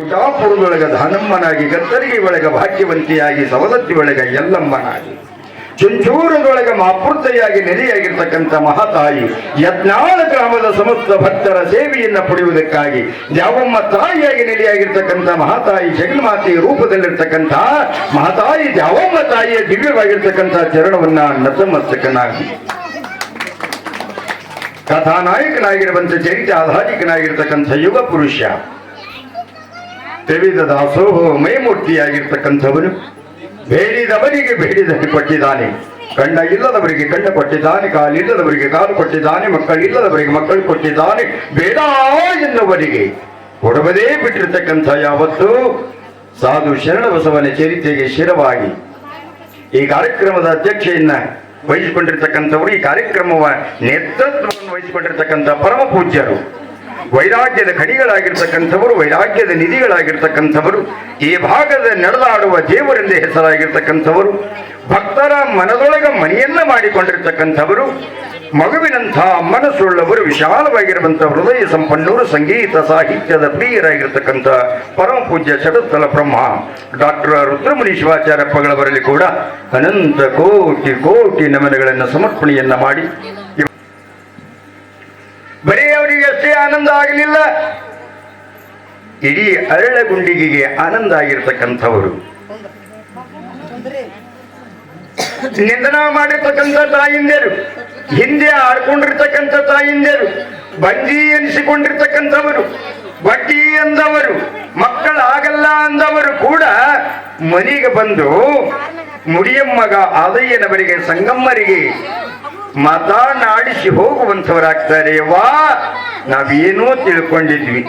ಕುಟಾಪುರದೊಳಗ ಧಾನಮ್ಮನಾಗಿ, ಗತ್ತರಿಗೆ ಒಳಗ ಭಾಗ್ಯವಂತಿಯಾಗಿ, ಸವದತ್ತಿ ಒಳಗ ಎಲ್ಲಮ್ಮನಾಗಿ, ಚುಂಚೂರದೊಳಗ ಮಾಪೂರ್ತೆಯಾಗಿ ನೆಲೆಯಾಗಿರ್ತಕ್ಕಂಥ ಮಹಾತಾಯಿ, ಯತ್ನಾಳ ಗ್ರಾಮದ ಸಮಸ್ತ ಭಕ್ತರ ಸೇವೆಯನ್ನು ಪಡೆಯುವುದಕ್ಕಾಗಿ ದ್ಯಾವಮ್ಮ ತಾಯಿಯಾಗಿ ನೆಲೆಯಾಗಿರ್ತಕ್ಕಂಥ ಮಹಾತಾಯಿ ಜಗನ್ಮಾತೆಯ ರೂಪದಲ್ಲಿರ್ತಕ್ಕಂಥ ಮಹಾತಾಯಿ ದ್ಯಾವಮ್ಮ ತಾಯಿಯ ದಿವ್ಯವಾಗಿರ್ತಕ್ಕಂಥ ಚರಣವನ್ನ ನತಮಸ್ತಕನಾಗಿ ಕಥಾನಾಯಕನಾಗಿರುವಂಥ ಚರಿತ ಆಧಾರಿಕನಾಗಿರ್ತಕ್ಕಂಥ ಯುಗ ಪುರುಷ ತ್ರಿವಿಧ ದಾಸೋಹ ಮೈಮೂರ್ತಿಯಾಗಿರ್ತಕ್ಕಂಥವನು ಬೇಡಿದವರಿಗೆ ಬೇಡಿದಲ್ಲಿ ಕೊಟ್ಟಿದ್ದಾನೆ, ಕಣ್ಣ ಇಲ್ಲದವರಿಗೆ ಕಣ್ಣ ಕೊಟ್ಟಿದ್ದಾನೆ, ಕಾಲಿಲ್ಲದವರಿಗೆ ಕಾಲು ಕೊಟ್ಟಿದ್ದಾನೆ, ಮಕ್ಕಳಿಲ್ಲದವರಿಗೆ ಮಕ್ಕಳು ಕೊಟ್ಟಿದ್ದಾನೆ, ಬೇಡ ಎನ್ನುವರಿಗೆ ಕೊಡಬದೇ ಬಿಟ್ಟಿರ್ತಕ್ಕಂಥ ಯಾವತ್ತು ಸಾಧು ಶರಣಬಸವನ ಚರಿತೆಗೆ ಶಿರವಾಗಿ ಈ ಕಾರ್ಯಕ್ರಮದ ಅಧ್ಯಕ್ಷೆಯನ್ನ ವಹಿಸಿಕೊಂಡಿರ್ತಕ್ಕಂಥವರು, ಈ ಕಾರ್ಯಕ್ರಮವ ನೇತೃತ್ವವನ್ನು ವಹಿಸಿಕೊಂಡಿರ್ತಕ್ಕಂಥ ಪರಮ ಪೂಜ್ಯರು, ವೈರಾಗ್ಯದ ಖಣಿಗಳಾಗಿರ್ತಕ್ಕಂಥವರು, ವೈರಾಗ್ಯದ ನಿಧಿಗಳಾಗಿರ್ತಕ್ಕಂಥವರು, ಈ ಭಾಗದ ನಡೆದಾಡುವ ದೇವರೆಂದೇ ಹೆಸರಾಗಿರ್ತಕ್ಕಂಥವರು, ಭಕ್ತರ ಮನದೊಳಗ ಮನೆಯನ್ನ ಮಾಡಿಕೊಂಡಿರ್ತಕ್ಕಂಥವರು, ಮಗುವಿನಂಥ ಮನಸ್ಸುಳ್ಳವರು, ವಿಶಾಲವಾಗಿರುವಂಥ ಹೃದಯ ಸಂಪನ್ನೂರು, ಸಂಗೀತ ಸಾಹಿತ್ಯದ ಪ್ರಿಯರಾಗಿರ್ತಕ್ಕಂಥ ಪರಮ ಪೂಜ್ಯ ಷಡಸ್ಥಲ ಬ್ರಹ್ಮ ಡಾಕ್ಟರ್ ರುದ್ರಮುನಿ ಶಿವಾಚಾರ್ಯಪ್ಪಗಳವರಲ್ಲಿ ಕೂಡ ಅನಂತ ಕೋಟಿ ಕೋಟಿ ನಮನಗಳನ್ನು ಸಮರ್ಪಣೆಯನ್ನ ಮಾಡಿ, ಬರೀ ಅವರಿಗೆ ಅಷ್ಟೇ ಆನಂದ ಆಗಲಿಲ್ಲ, ಇಡೀ ಅರಳಗುಂಡಿಗೆಗೆ ಆನಂದ ಆಗಿರ್ತಕ್ಕಂಥವರು, ನಿಂದನ ಮಾಡಿರ್ತಕ್ಕಂಥ ತಾಯಿಂದೇರು, ಹಿಂದೆ ಆಡ್ಕೊಂಡಿರ್ತಕ್ಕಂಥ ತಾಯಿಂದೇರು, ಬಂಜಿ ಎನಿಸಿಕೊಂಡಿರ್ತಕ್ಕಂಥವರು, ಬಡ್ಡಿ ಅಂದವರು, ಮಕ್ಕಳಾಗಲ್ಲ ಅಂದವರು ಕೂಡ ಮನೆಗೆ ಬಂದು ಮುಡಿಯಮ್ಮಗ ಆದಯ್ಯನವರಿಗೆ ಸಂಗಮ್ಮರಿಗೆ ಮಾತನಾಡಿಸಿ ಹೋಗುವಂಥವರಾಗ್ತಾರೆ. ವಾ ನಾವೇನೋ ತಿಳ್ಕೊಂಡಿದ್ವಿ,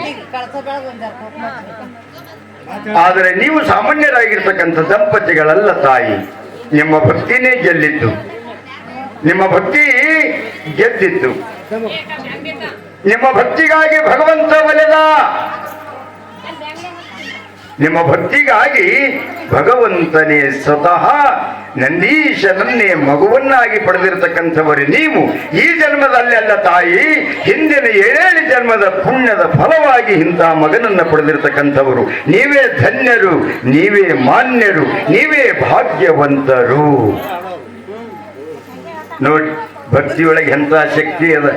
ಆದರೆ ನೀವು ಸಾಮಾನ್ಯರಾಗಿರ್ತಕ್ಕಂಥ ದಂಪತಿಗಳಲ್ಲ ತಾಯಿ. ನಿಮ್ಮ ಭಕ್ತಿನೇ ಗೆಲ್ಲಿದ್ದು, ನಿಮ್ಮ ಭಕ್ತಿ ಗೆದ್ದಿತ್ತು, ನಿಮ್ಮ ಭಕ್ತಿಗಾಗಿ ಭಗವಂತ ಒಲೆದ, ನಿಮ್ಮ ಭಕ್ತಿಗಾಗಿ ಭಗವಂತನೇ ಸ್ವತಃ ನಂದೀಶನನ್ನೇ ಮಗುವನ್ನಾಗಿ ಪಡೆದಿರತಕ್ಕಂಥವರು ನೀವು. ಈ ಜನ್ಮದಲ್ಲಿ ಅಲ್ಲ ತಾಯಿ, ಹಿಂದಿನ 7 ಜನ್ಮದ ಪುಣ್ಯದ ಫಲವಾಗಿ ಇಂಥ ಮಗನನ್ನು ಪಡೆದಿರತಕ್ಕಂಥವರು. ನೀವೇ ಧನ್ಯರು, ನೀವೇ ಮಾನ್ಯರು, ನೀವೇ ಭಾಗ್ಯವಂತರು. ನೋಡಿ, ಭಕ್ತಿಯೊಳಗೆ ಎಂಥ ಶಕ್ತಿ ಅದ.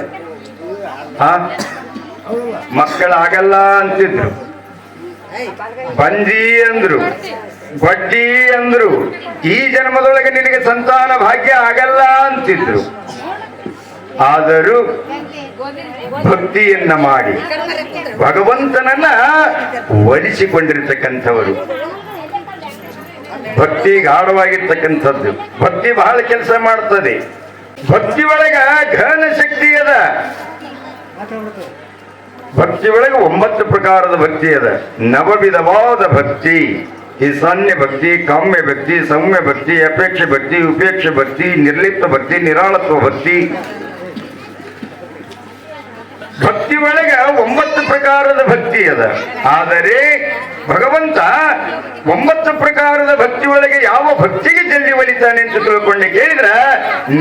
ಮಕ್ಕಳಾಗಲ್ಲ ಅಂತಿದ್ರು, ಬಂಜಿ ಅಂದ್ರು, ಬಡ್ಡಿ ಅಂದ್ರು, ಈ ಜನ್ಮದೊಳಗೆ ನಿನಗೆ ಸಂತಾನ ಭಾಗ್ಯ ಆಗಲ್ಲ ಅಂತಿದ್ರು. ಆದರೂ ಭಕ್ತಿಯನ್ನ ಮಾಡಿ ಭಗವಂತನನ್ನ ಒಲಿಸಿಕೊಂಡಿರ್ತಕ್ಕಂಥವರು. ಭಕ್ತಿ ಗಾಢವಾಗಿರ್ತಕ್ಕಂಥದ್ದು. ಭಕ್ತಿ ಬಹಳ ಕೆಲಸ ಮಾಡ್ತದೆ. ಭಕ್ತಿ ಒಳಗ ಘನ ಶಕ್ತಿ ಅದ. ಭಕ್ತಿ ಒಳಗೆ 9 ಪ್ರಕಾರದ ಭಕ್ತಿ ಅದ. ನವವಿಧವಾದ ಭಕ್ತಿ: ಈಶಾನ್ಯ ಭಕ್ತಿ, ಕಾಮ್ಯ ಭಕ್ತಿ, ಸೌಮ್ಯ ಭಕ್ತಿ, ಅಪೇಕ್ಷೆ ಭಕ್ತಿ, ಉಪೇಕ್ಷೆ ಭಕ್ತಿ, ನಿರ್ಲಿಪ್ತ ಭಕ್ತಿ, ನಿರಾಳತ್ವ ಭಕ್ತಿ. ಭಕ್ತಿ ಒಳಗ 9 ಪ್ರಕಾರದ ಭಕ್ತಿ ಅದ. ಆದರೆ ಭಗವಂತ 9 ಪ್ರಕಾರದ ಭಕ್ತಿ ಒಳಗೆ ಯಾವ ಭಕ್ತಿಗೆ ಜಲ್ದಿ ಒಲಿತಾನೆ ಅಂತ ತಿಳ್ಕೊಂಡು ಕೇಳಿದ್ರ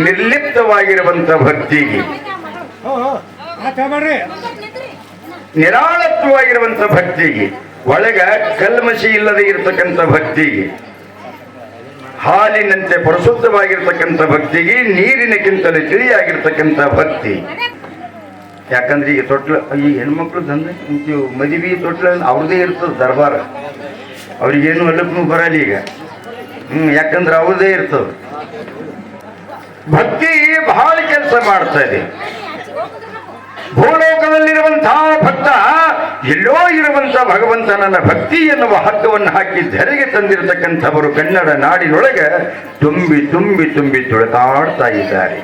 ನಿರ್ಲಿಪ್ತವಾಗಿರುವಂತ ಭಕ್ತಿಗೆ, ನಿರಾಳತ್ವವಾಗಿರುವಂತ ಭಕ್ತಿಗೆ, ಒಳಗ ಕಲ್ಮಶಿ ಇಲ್ಲದೆ ಇರತಕ್ಕಂಥ ಭಕ್ತಿಗೆ, ಹಾಲಿನಂತೆ ಪರಿಶುದ್ಧವಾಗಿರ್ತಕ್ಕಂಥ ಭಕ್ತಿಗೆ, ನೀರಿನಕ್ಕಿಂತಲೂ ತಿಳಿಯಾಗಿರ್ತಕ್ಕಂಥ ಭಕ್ತಿ. ಯಾಕಂದ್ರೆ ಈಗ ತೊಟ್ಲ, ಈ ಹೆಣ್ಮಕ್ಳು ತಂದ್ರೆ ಮದುವೆ ತೊಟ್ಲ ಅವ್ರದೇ ಇರ್ತದೆ ದರ್ಬಾರ. ಅವ್ರಿಗೇನು ಅಲ್ಲಕ್ಕೂ ಬರಲ್ಲ ಈಗ. ಯಾಕಂದ್ರೆ ಅವ್ರದೇ ಇರ್ತದೆ. ಭಕ್ತಿ ಬಹಳ ಕೆಲಸ ಮಾಡ್ತಾ ಇದೆ. ಭೂಲೋಕದಲ್ಲಿರುವಂತಹ ಭಕ್ತ ಎಲ್ಲೋ ಇರುವಂತ ಭಗವಂತನನ್ನ ಭಕ್ತಿ ಎನ್ನುವ ಹಗ್ಗವನ್ನು ಹಾಕಿ ಧರೆಗೆ ತಂದಿರತಕ್ಕಂಥವರು ಕನ್ನಡ ನಾಡಿನೊಳಗೆ ತುಂಬಿ ತುಂಬಿ ತುಂಬಿ ತುಳಿತಾಡ್ತಾ ಇದ್ದಾರೆ.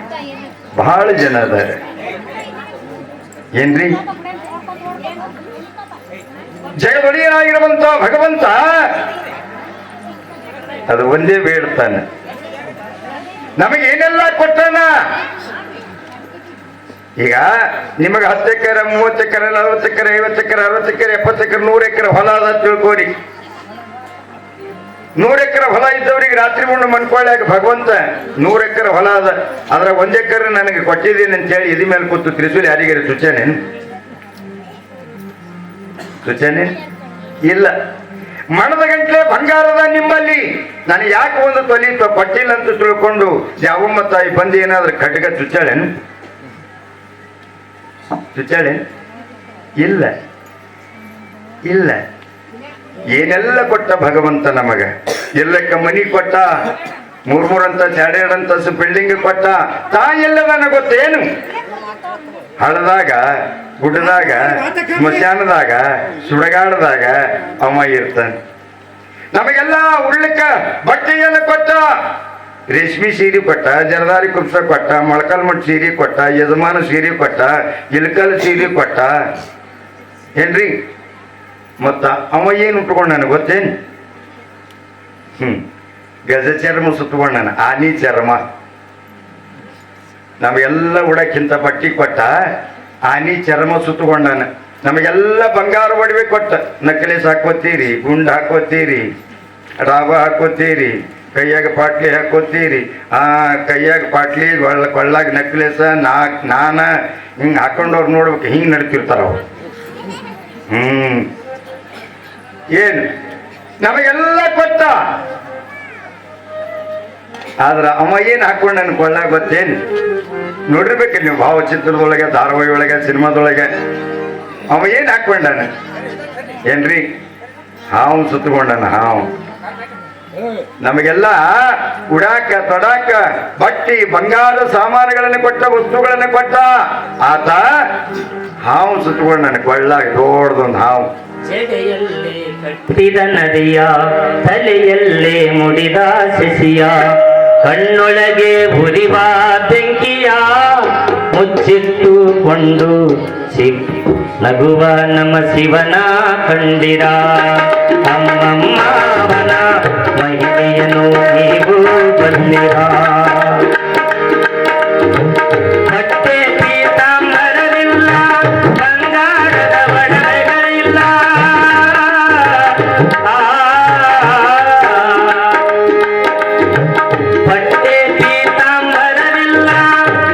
ಬಹಳ ಜನ ಇದ್ದಾರೆ. ಏನ್ರಿ, ಜಗದೊಡೆಯನಾಗಿರುವಂತ ಭಗವಂತ ಅದು ಒಂದೇ ಬೇಡ್ತಾನೆ. ನಮಗೇನೆಲ್ಲ ಕೊಟ್ಟಾನ. ಈಗ ನಿಮಗೆ 10 ಎಕರೆ, 30 ಎಕರೆ, 40 ಎಕರೆ, 50 ಎಕರೆ, 60 ಎಕರೆ, 70 ಎಕರೆ, 100 ಎಕರೆ ಹೊಲ ಅದ ತಿಳ್ಕೋರಿ. 100 ಎಕರೆ ಹೊಲ ಇದ್ದವ್ರಿಗೆ ರಾತ್ರಿ ಮುಂಡು ಮನ್ಕೊಳ್ಳಾಗ ಭಗವಂತ 100 ಎಕರೆ ಹೊಲ ಅದ, ಅದ್ರ 1 ಎಕರೆ ನನಗೆ ಕೊಟ್ಟಿದ್ದೀನಿ ಅಂತೇಳಿ ಇದ ಮೇಲೆ ಕೂತು ತ್ರಿಶೂಲಿ ಯಾರಿಗಾರ ಸೂಚನೆ ಇಲ್ಲ. ಮಣದ ಗಂಟ್ಲೆ ಬಂಗಾರದ ನಿಮ್ಮಲ್ಲಿ ನನಗೆ ಯಾಕೆ ಒಂದು ತೊಲಿ ಕೊಟ್ಟಿಲ್ಲ ಅಂತ ತಿಳ್ಕೊಂಡು ಯಾವಮ್ಮ ತಾಯಿ ಬಂದು ಏನಾದ್ರೂ ಖಡ್ಗ ಚುಚ್ಚಾಳೇನು? ಚುಚ್ಚಾಳೇನು? ಇಲ್ಲ ಇಲ್ಲ. ಏನೆಲ್ಲ ಕೊಟ್ಟ ಭಗವಂತ ನಮಗ. ಎಲ್ಲಕ್ಕ ಮನಿ ಕೊಟ್ಟ, ಮೂರಂತ ಎರಡೆರಡಂತಸ್ತು ಬಿಲ್ಡಿಂಗ್ ಕೊಟ್ಟ. ತಾಯಿಲ್ಲ ನನಗೆ ಗೊತ್ತೇನು? ಹಳದಾಗ, ಗುಡ್ಡದಾಗ, ಸ್ಮಶಾನದಾಗ, ಸುಡಗಾಡದಾಗ ಅವ ಇರ್ತಾನೆ. ನಮಗೆಲ್ಲ ಉಳ್ಳಿಕ್ಕ ಬಟ್ಟೆಯನ್ನು ಕೊಟ್ಟ. ರೇಷ್ಮೆ ಸೀರೆ ಕೊಟ್ಟ, ಜರದಾರಿ ಕುಪ್ಸ ಕೊಟ್ಟ, ಮೊಳಕಲ್ ಮಟ್ ಸೀರೆ ಕೊಟ್ಟ, ಯಜಮಾನ ಸೀರೆ ಕೊಟ್ಟ, ಇಲ್ಕಲ್ ಸೀರೆ ಕೊಟ್ಟ. ಏನ್ರಿ? ಮತ್ತ ಅವ ಏನು ಉಟ್ಕೊಂಡ ನನಗೆ ಗೊತ್ತೇನು? ಗಜ ಚರ್ಮ ಸುತ್ತಕೊಂಡಾನ, ಆನಿ ಚರ್ಮ. ನಮಗೆಲ್ಲ ಉಡಕ್ಕಿಂತ ಬಟ್ಟಿ ಕೊಟ್ಟ, ಆನಿ ಚರ್ಮ ಸುತ್ತಕೊಂಡಾನ. ನಮಗೆಲ್ಲ ಬಂಗಾರ ಒಡವೆ ಕೊಟ್ಟ. ನಕ್ಲೇಸ್ ಹಾಕೋತೀರಿ, ಗುಂಡು ಹಾಕೋತೀರಿ, ಡಾಬ ಹಾಕೋತೀರಿ, ಕೈಯಾಗ ಪಾಟ್ಲಿ ಹಾಕೋತೀರಿ. ಕೈಯಾಗ ಪಾಟ್ಲಿ, ಕೊಳ್ಳಾಗ ನಕ್ಲೇಸ, ನಾನ ಹಿಂಗೆ ಹಾಕೊಂಡವ್ರು ನೋಡ್ಬೇಕು, ಹಿಂಗೆ ನಡ್ತಿರ್ತಾರ ಅವ್ರು. ಏನು ನಮಗೆಲ್ಲ ಕೊಟ್ಟ. ಆದ್ರ ಅವ ಏನು ಹಾಕೊಂಡು ನನ್ ಕೊಳ್ಳಾಗ ಗೊತ್ತೇನು? ನೋಡಿರ್ಬೇಕ ನೀವು ಭಾವಚಿತ್ರದೊಳಗೆ, ಧಾರಾವಾಹಿ ಒಳಗೆ, ಸಿನಿಮಾದೊಳಗೆ. ಅವ ಏನು ಹಾಕೊಂಡಾನ ಏನ್ರಿ? ಹಾವು ಸುತ್ತಕೊಂಡಾನ, ಹಾವು. ನಮಗೆಲ್ಲ ಉಡಾಕ ತೊಡಾಕ ಬಟ್ಟಿ ಬಂಗಾರ ಸಾಮಾನುಗಳನ್ನು ಕೊಟ್ಟ, ವಸ್ತುಗಳನ್ನು ಕೊಟ್ಟ. ಆತ ಹಾವು ಸುತ್ತಕೊಂಡಾನ ಕೊಳ್ಳಾಗ, ದೊಡ್ಡದೊಂದು ಹಾವು. ಜಡೆಯಲ್ಲೇ ಕಟ್ಟಿದ ನದಿಯ, ತಲೆಯಲ್ಲೇ ಮುಡಿದ ಶಶಿಯ, ಕಣ್ಣೊಳಗೆ ಉರಿವ ಬೆಂಕಿಯ ಮುಚ್ಚಿಟ್ಟುಕೊಂಡು ನಗುವ ನಮ್ಮ ಶಿವನ ಕಂಡಿರ. ಅಮ್ಮಮ್ಮವನ ಮಹಿಮೆಯನ್ನು ನೀವು ಬಂದಿರ. ಬಟ್ಟೆ ಪೀತಾಂಬರವಿಲ್ಲ, ಬಂಗಾರದ ಒಡವೆಗಳಿಲ್ಲ. ಬಟ್ಟೆ ಪೀತಾಂಬರವಿಲ್ಲ,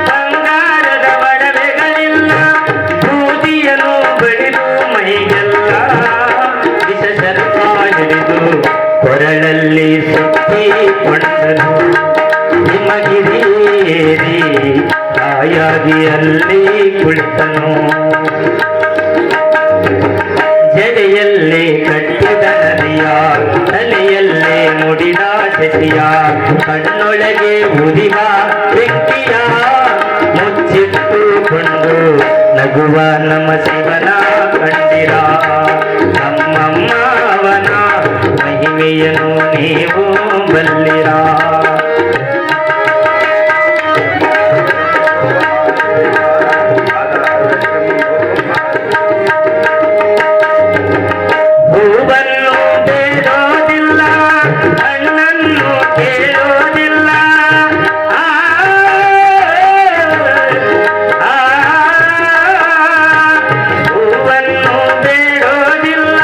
ಬಂಗಾರದ ಒಡವೆಗಳಿಲ್ಲ. ಬೂದಿಯನ್ನು ಬಡಿದು ಮೈಗೆಲ್ಲ ವಿಷ ಸರ್ಪ ಹಿಡಿದು ಕೊರಳಲ್ಲಿ ಸುತ್ತಿಕೊಂಡನು. ಹಿಮಗಿರಿಯೇರಿ ಕಾಯಾಗಿಯಲ್ಲಿ ಕುಳಿತನು. ಜಡೆಯಲ್ಲೇ ಕಟ್ಟಿದ ನದಿಯ, ತಲೆಯಲ್ಲೇ ಮುಡಿದ ಶಶಿಯ, ಕಣ್ಣೊಳಗೆ ಉರಿವ ಬೆಂಕಿಯ ಮುಚ್ಚಿಟ್ಟುಕೊಂಡು ನಗುವ ನಮ್ಮ ಶಿವನ ಕಂಡಿರ. ನಮ್ಮಮ್ಮವನ ಮಹಿಮೆಯನ್ನು ನೀವು ಬಲ್ಲಿರ. ಹೂವನ್ನು ಬೇಡೋದಿಲ್ಲ, ಹಣ್ಣನ್ನು ಕೇಳೋದಿಲ್ಲ. ಹೂವನ್ನು ಬೇಡೋದಿಲ್ಲ,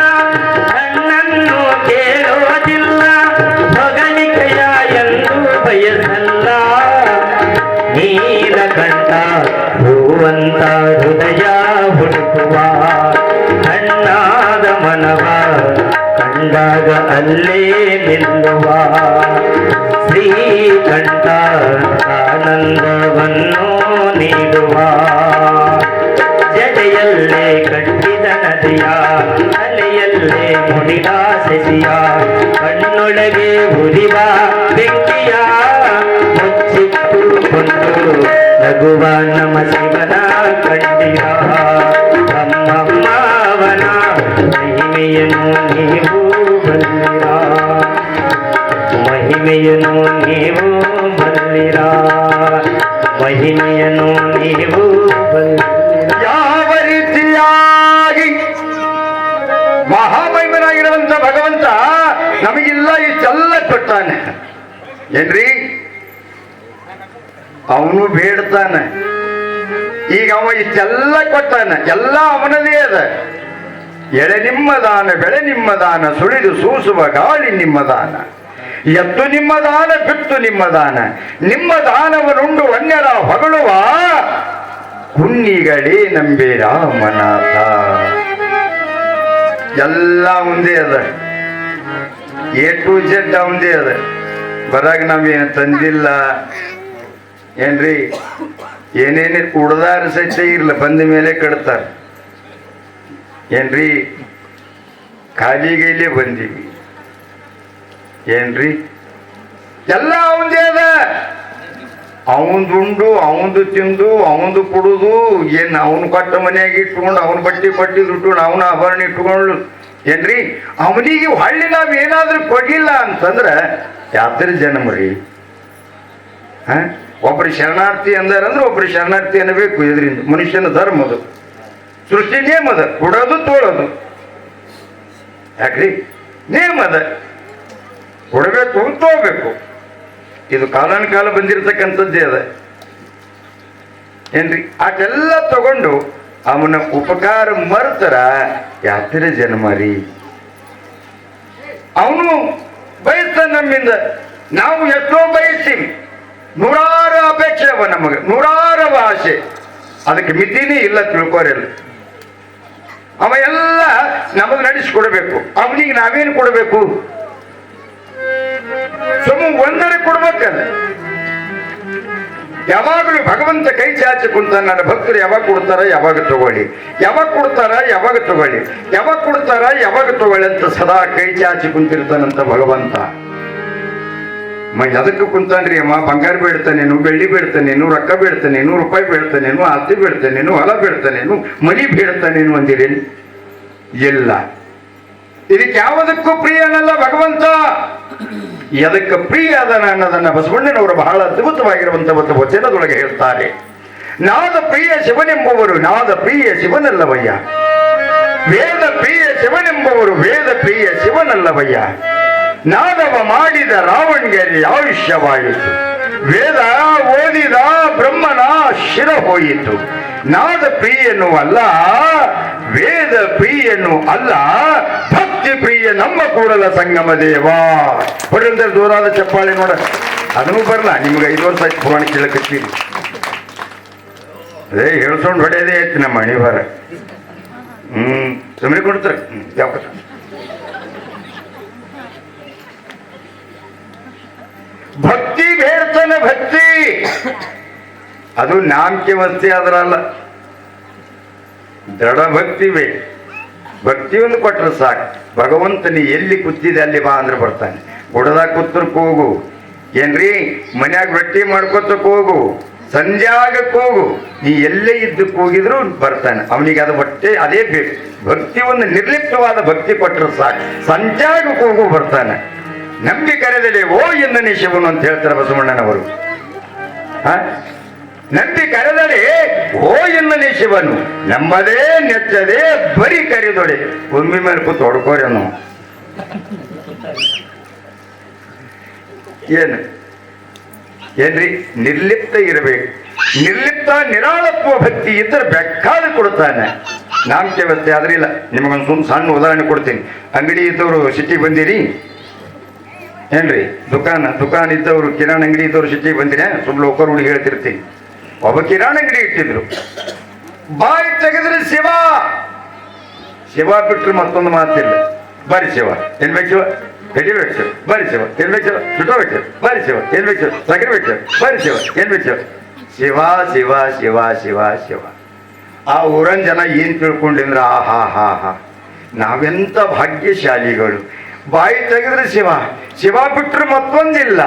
ಹಣ್ಣನ್ನು ಕೇಳೋದಿಲ್ಲ. ಹೊಗಳಿಕೆಯ ಎಂದು ಬಯಸಲ್ಲ. ನೀಲಕಂಠ ಹೂವಂತ ಹೃದಯ ಹುಡುಕುವ, ಕಣ್ಣಾದ ಮನವ ಕಂಡಾಗ ಅಲ್ಲೇ ನಿಲ್ಲುವ. ಶ್ರೀಕಂಠ ಆನಂದವನ್ನು ನೀಡುವ. ಜಡೆಯಲ್ಲೇ ಕಟ್ಟಿದ ನದಿಯ, ತಲೆಯಲ್ಲೇ ಮುಡಿದ ಶಶಿಯ, ಕಣ್ಣೊಳಗೆ ಉರಿವ ಬೆಂಕಿಯ ಮುಚ್ಚಿಟ್ಟುಕೊಂಡು ನಗುವ ನಮ್ಮ ಶಿವನ ಕಂಡಿರ. ಅಮ್ಮಮ್ಮವನ ಮಹಿಮೆಯನ್ನು ನೀವು ಬಲ್ಲಿರ. ಮಹಿಮೆಯನ್ನು ನೀವು ಬಲ್ಲಿರ. ಮಹಿಮೆಯನ್ನು ನೀವು ಬಲ್ಲಿರ. ಯಾವ ರೀತಿಯಾಗಿ ಮಹಾಮಹಿಮನಾಗಿರುವಂತ ಭಗವಂತ ನಮಗಿಲ್ಲ ಇಷ್ಟೆಲ್ಲ ಕೊಟ್ಟಾನೆ ಏನ್ರಿ? ಅವನು ಬೇಡ್ತಾನೆ. ಈಗ ಅವ ಇಷ್ಟೆಲ್ಲ ಕೊಟ್ಟಾನ, ಎಲ್ಲ ಅವನದೇ ಅದ. ಎಳೆ ನಿಮ್ಮ ದಾನ, ಬೆಳೆ ನಿಮ್ಮ ದಾನ, ಸುಳಿದು ಸೂಸುವ ಗಾಳಿ ನಿಮ್ಮ ದಾನ, ಎತ್ತು ನಿಮ್ಮ ದಾನ, ಬಿತ್ತು ನಿಮ್ಮ ದಾನ. ನಿಮ್ಮ ದಾನವನುಂಡು ಅನ್ಯರ ಹೊಗಳುವ ಕುನ್ನಿಗಳೇ ನಂಬಿ ರಾಮನಾಥ. ಎಲ್ಲ ಒಂದೇ ಅದ, ಎ ಟು ಜೆಡ್ ಅವಂದೇ ಅದ. ಬರಾಗ ನಾವೇನು ತಂದಿಲ್ಲ ಏನ್ರಿ, ಏನೇನು ಉಡ್ದಾರ ಸಹಿತ ಇರ್ಲ ಬಂದ ಮೇಲೆ ಕಡ್ತಾರ ಏನ್ರಿ. ಖಾಲಿಗೈಲೇ ಬಂದೀವಿ ಏನ್ರಿ, ಎಲ್ಲ ಅವಂದೇ ಅದ. ಅವಂದುಂಡು ಅವಂದು ತಿಂದು ಅವಂದು ಕುಡುದು, ಏನು ಅವನು ಕೊಟ್ಟ ಮನೆಯಾಗ ಇಟ್ಕೊಂಡು ಅವನ ಬಟ್ಟೆ ಇಟ್ಕೊಂಡು ಅವನ ಆಭರಣ ಇಟ್ಕೊಂಡು ಏನ್ರಿ. ಅವನಿಗೆ ಹೊಳ್ಳಿ ನಾವು ಏನಾದ್ರೂ ಕೊಡ್ಲಿಲ್ಲ ಅಂತಂದ್ರ ಯಾತ್ರ ಜನ್ಮ ರೀ. ಒಬ್ಬರು ಶರಣಾರ್ಥಿ ಅಂದಾರಂದ್ರೆ ಒಬ್ಬರು ಶರಣಾರ್ಥಿ ಅನ್ನಬೇಕು. ಇದರಿಂದ ಮನುಷ್ಯನ ಧರ್ಮ ಅದು, ಸೃಷ್ಟಿ ನೇಮ ಅದ, ಕೊಡೋದು ತೋಳೋದು ಯಾಕ್ರಿ ನೇಮ ಅದ. ಕೊಡಬೇಕು ತಗೋಬೇಕು, ಇದು ಕಾಲಾನುಕಾಲ ಬಂದಿರತಕ್ಕಂಥದ್ದೇ ಅದ ಏನ್ರಿ. ಅದೆಲ್ಲ ತಗೊಂಡು ಅವನ ಉಪಕಾರ ಮರ್ತರ ಯಾತ್ರ ಜನ್ಮ ರೀ. ಅವನು ಬಯಸ್ತಾನ ನಮ್ಮಿಂದ, ನಾವು ಎಷ್ಟೋ ಬಯಸ್ತೀವಿ. ನೂರಾರು ಅಪೇಕ್ಷೆ ಅವ ನಮಗೆ, ನೂರಾರು ಆಸೆ, ಅದಕ್ಕೆ ಮಿತಿನೇ ಇಲ್ಲ ತಿಳ್ಕೋರಿಲ್ಲ. ಅವ ಎಲ್ಲ ನಮಗೆ ನಡೆಸಿಕೊಡ್ಬೇಕು. ಅವನಿಗೆ ನಾವೇನು ಕೊಡಬೇಕು? ಒಂದರೆ ಕೊಡ್ಬೇಕಲ್ಲ. ಯಾವಾಗಲೂ ಭಗವಂತ ಕೈ ಚಾಚಿ ಕುಂತ ನನ್ನ ಭಕ್ತರು ಯಾವಾಗ ಕೊಡ್ತಾರ ಯಾವಾಗ ತಗೊಳ್ಳಿ, ಯಾವಾಗ ಕೊಡ್ತಾರ ಯಾವಾಗ ತಗೊಳ್ಳಿ, ಯಾವಾಗ ಕೊಡ್ತಾರ ಯಾವಾಗ ತಗೊಳ್ಳಿ ಅಂತ ಸದಾ ಕೈ ಚಾಚಿ ಕುಂತಿರ್ತಾನಂತ ಭಗವಂತ. ಅದಕ್ಕೆ ಕುಂತಾನ್ರಿ ಅಮ್ಮ, ಬಂಗಾರ ಬೇಡ್ತಾನೇನು, ಬೆಳ್ಳಿ ಬೇಡ್ತಾನೇನು, ರೊಕ್ಕ ಬೇಡ್ತಾನೇನು, ರೂಪಾಯಿ ಬೇಡ್ತಾನೇನು, ಆಸ್ತಿ ಬೇಡ್ತಾನೇನು, ಹೊಲ ಬೇಡ್ತಾನೇನು, ಮನಿ ಬೇಡ್ತಾನೇನು ಅಂದಿರೇನು? ಇಲ್ಲ. ಇದಕ್ಕೆ ಯಾವುದಕ್ಕೂ ಪ್ರಿಯನಲ್ಲ ಭಗವಂತ. ಎದಕ್ಕೆ ಪ್ರಿಯ ಅದನ ಅನ್ನೋದನ್ನ ಬಸವಣ್ಣನವರು ಬಹಳ ಅದ್ಭುತವಾಗಿರುವಂತಹ ಒಂದು ವಚನದೊಳಗೆ ಹೇಳ್ತಾರೆ. ನಾದ ಪ್ರಿಯ ಶಿವನೆಂಬುವರು ನಾದ ಪ್ರಿಯ ಶಿವನಲ್ಲವಯ್ಯ, ವೇದ ಪ್ರಿಯ ಶಿವನೆಂಬುವರು ವೇದ ಪ್ರಿಯ ಶಿವನಲ್ಲವಯ್ಯ. ನಾದವ ಮಾಡಿದ ರಾವಣಗೆ ಆಯುಷ್ಯವಾಯಿತು, ವೇದ ಓದಿದ ಬ್ರಹ್ಮನ ಶಿರ ಹೋಯಿತು. ನಾದ ಪ್ರಿಯನು ಅಲ್ಲ, ವೇದ ಪ್ರಿಯನು ಅಲ್ಲ, ಭಕ್ತಿ ಪ್ರಿಯ ನಮ್ಮ ಕೂಡಲ ಸಂಗಮ ದೇವ. ಹೊಡೆಂದ್ರೆ ದೂರಾದ ಚಪ್ಪಾಳೆ ನೋಡ, ಅದನ್ನು ಬರಲ್ಲ. ನಿಮ್ಗೆ 5 ವರ್ಷ ಆಯ್ತು ಪುರಾಣ ಕೇಳಕತ್ತೀರಿ. ಅದೇ ಹೇಳ್ಸೊಂಡು ಹೊಡೆಯದೇ ಆಯ್ತು ನಮ್ಮ ಅಣಿವಾರ. ಸುಮ್ಮನೆ ಕೊಡ್ತಾರೆ ಯಾವ ಭಕ್ತಿ ಬೇಡ್ತಾನೆ. ಭಕ್ತಿ ಅದು ನಾಮಕೆ ವಸ್ತಿ ಆದ್ರಲ್ಲ, ದೃಢ ಭಕ್ತಿ ಬೇಕು. ಭಕ್ತಿ ಒಂದು ಕೊಟ್ರೆ ಸಾಕು. ಭಗವಂತನಿ ಎಲ್ಲಿ ಕೂತಿದೆ ಅಲ್ಲಿ ಬಾ ಅಂದ್ರೆ ಬರ್ತಾನೆ. ಗುಡದಾಗ ಕೂತ್ರಕ್ಕೆ ಹೋಗು ಏನ್ರಿ, ಮನ್ಯಾಗ ರೊಟ್ಟಿ ಮಾಡ್ಕೊತಕ್ ಹೋಗು, ಸಂಜಾಗಕ್ಕೆ ಹೋಗು, ನೀ ಎಲ್ಲೇ ಇದ್ದಕ್ಕೆ ಹೋಗಿದ್ರು ಬರ್ತಾನೆ. ಅವನಿಗೆ ಅದು ಹೊಟ್ಟೆ ಅದೇ ಬೇಕು. ಭಕ್ತಿ ಒಂದು ನಿರ್ಲಿಪ್ತವಾದ ಭಕ್ತಿ ಕೊಟ್ಟರೆ ಸಾಕು, ಸಂಜಾಗಕ್ಕೆ ಹೋಗು ಬರ್ತಾನೆ. ನಂಬಿ ಕರೆದಲೆ ಓ ಎಂದನೇ ಶಿವನು ಅಂತ ಹೇಳ್ತಾರೆ ಬಸವಣ್ಣನವರು. ನಂಬಿ ಕರೆದರೆ ಓ ಎಂದನೇ ಶಿವನು, ನಂಬದೇ ನೆಚ್ಚದೆ ಬರೀ ಕರೆದೊಡೆ. ಭೂಮಿ ಮೇಲೆ ಕೂತು ಹೊಡ್ಕೋರೇನು ಏನ್ರಿ, ನಿರ್ಲಿಪ್ತ ಇರಬೇಕು. ನಿರ್ಲಿಪ್ತ ನಿರಾಳತ್ವ ಭಕ್ತಿ ಇದ್ರೆ ಬೆಕ್ಕಾದ ಕೊಡ್ತಾನೆ. ನಾಮಕೆ ವ್ಯವಸ್ಥೆ ಆದ್ರೆ ಇಲ್ಲ. ನಿಮಗೊಂದು ಸಣ್ಣ ಉದಾಹರಣೆ ಕೊಡ್ತೀನಿ. ಅಂಗಡಿ ಇದ್ದವರು ಸಿಟಿಗೆ ಬಂದಿರಿ ಏನ್ರಿ, ದುಕಾನ್ ಇದ್ದವರು, ಕಿರಾಣಿ ಅಂಗಡಿ ಇದ್ದವರು ಸಿಟಿಗೆ ಬಂದಿರ, ಸುಮ್ಮನೆ ಲೋಕರ್ ಹುಡುಗಿ ಹೇಳ್ತಿರ್ತೀನಿ. ಒಬ್ಬ ಕಿರಾಣಿ ಅಂಗಡಿ ಇಟ್ಟಿದ್ರು, ಬಾಯಿ ತೆಗೆದ್ರೆ ಶಿವ, ಶಿವ ಬಿಟ್ರೆ ಮತ್ತೊಂದು ಮಾತಿಲ್ಲ. ಬಾರಿ ಶಿವ ಏನ್ ಬೇಕು ಶಿವ, ಕಡಿಬೇಕು ಶಿವ, ಬಾರಿ ಶಿವ ಏನ್ ಬೇಕು ಶಿವ, ಸುಟ್ಟೋಬೇಕು ಶಿವ, ಬಾರಿ ಶಿವ ಏನ್ ಬೇಕು ಶಿವ, ಸಗರ್ಬೇಕು ಶಿವ, ಬಾರಿ ಶಿವ ಏನ್ ಬೇಕು ಶಿವ, ಶಿವ ಶಿವ ಶಿವ ಶಿವ ಶಿವ. ಆ ಊರನ್ ಜನ ಏನ್ ತಿಳ್ಕೊಂಡಿದ್ರ, ಹಾ ಹಾ ಹಾ ನಾವೆಂತ ಭಾಗ್ಯಶಾಲಿಗಳು. ಬಾಯಿ ತೆಗೆದ್ರೆ ಶಿವ, ಶಿವ ಬಿಟ್ರೆ ಮತ್ತೊಂದಿಲ್ಲ.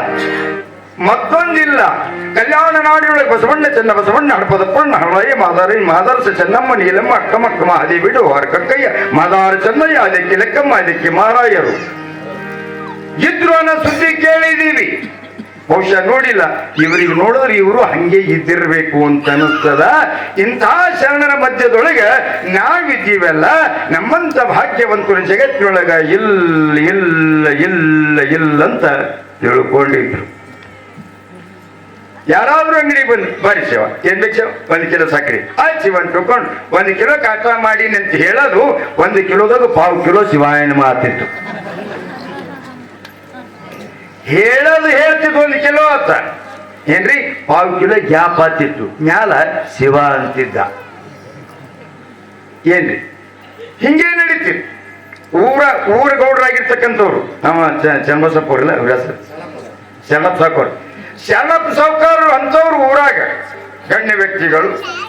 ಕಲ್ಯಾಣ ನಾಡಿಯೊಳಗೆ ಬಸವಣ್ಣ ಚೆನ್ನ ಬಸವಣ್ಣ ಹಡಪದಪ್ಪಣ್ಣ ಹಳಯ ಮಾದಾರಿ ಮಾದಾರಸ ಚೆನ್ನಮ್ಮ ನೀಲಮ್ಮ ಅಕ್ಕಮಕ್ಕ ಮಹಾದೇವಿಡು ಕಕ್ಕಯ್ಯ ಮಾದಾರ ಚೆನ್ನಯ್ಯ ಅದಕ್ಕೆ ಲೆಕ್ಕಮ್ಮ ಅದಕ್ಕೆ ಮಾರಾಯರು ಇದ್ರು ಅನ್ನೋ ಸುದ್ದಿ ಕೇಳಿದೀವಿ. ಬಹುಶಃ ನೋಡಿಲ್ಲ. ಇವರಿಗೆ ನೋಡಿದ್ರೆ ಇವರು ಹಂಗೆ ಇದ್ದಿರ್ಬೇಕು ಅಂತ ಅನಿಸ್ತದ. ಇಂತಹ ಶರಣರ ಮಧ್ಯದೊಳಗೆ ನಾವಿದ್ದೀವಲ್ಲ, ನಮ್ಮಂತ ಭಾಗ್ಯವಂತರು ಜಗತ್ತಿನೊಳಗ ಇಲ್ಲ ಇಲ್ಲ ಇಲ್ಲ ಇಲ್ಲ ಅಂತ ತಿಳ್ಕೊಂಡಿದ್ರು. ಯಾರಾದ್ರೂ ಅಂಗಡಿಗೆ ಬಂದು ಬಾರಿ ಶಿವ ಏನ್ ಬೇಕು ಶಿವ, 1 ಕಿಲೋ ಸಕ್ಕರೆ ಆಯ್ತು ಶಿವ ಅಂತ ತಿಳ್ಕೊಂಡು 1 ಕಿಲೋ ಕಾಟ ಮಾಡಿ ಅಂತ ಹೇಳೋದು, 1 ಕಿಲೋದಾಗ 1/4 ಕಿಲೋ ಶಿವಾಯನ ಮಾತಿತ್ತು. ಹೇಳೋದು ಹೇಳ್ತಿದ್ದು 1 ಕಿಲೋ ಅಂತ ಏನ್ರಿ, 1/4 ಕಿಲೋ ಗ್ಯಾಪ್ ಆತಿತ್ತು. ಮ್ಯಾಲ ಶಿವ ಅಂತಿದ್ದ. ಏನ್ರಿ ಹಿಂಗೆ ನಡೀತಿತ್ತು. ಊರ ಗೌಡರಾಗಿರ್ತಕ್ಕಂಥವ್ರು ನಮ್ಮ ಚನ್ನಬಸಪ್ಪ ಅವರಿಲ್ಲ ಅವ್ರ ಹೆಸರು ಶರಣಪ್ಪ ಸಾವ್ಕಾರರು ಅಂಥವ್ರು ಊರಾಗ ಗಣ್ಯ ವ್ಯಕ್ತಿಗಳು.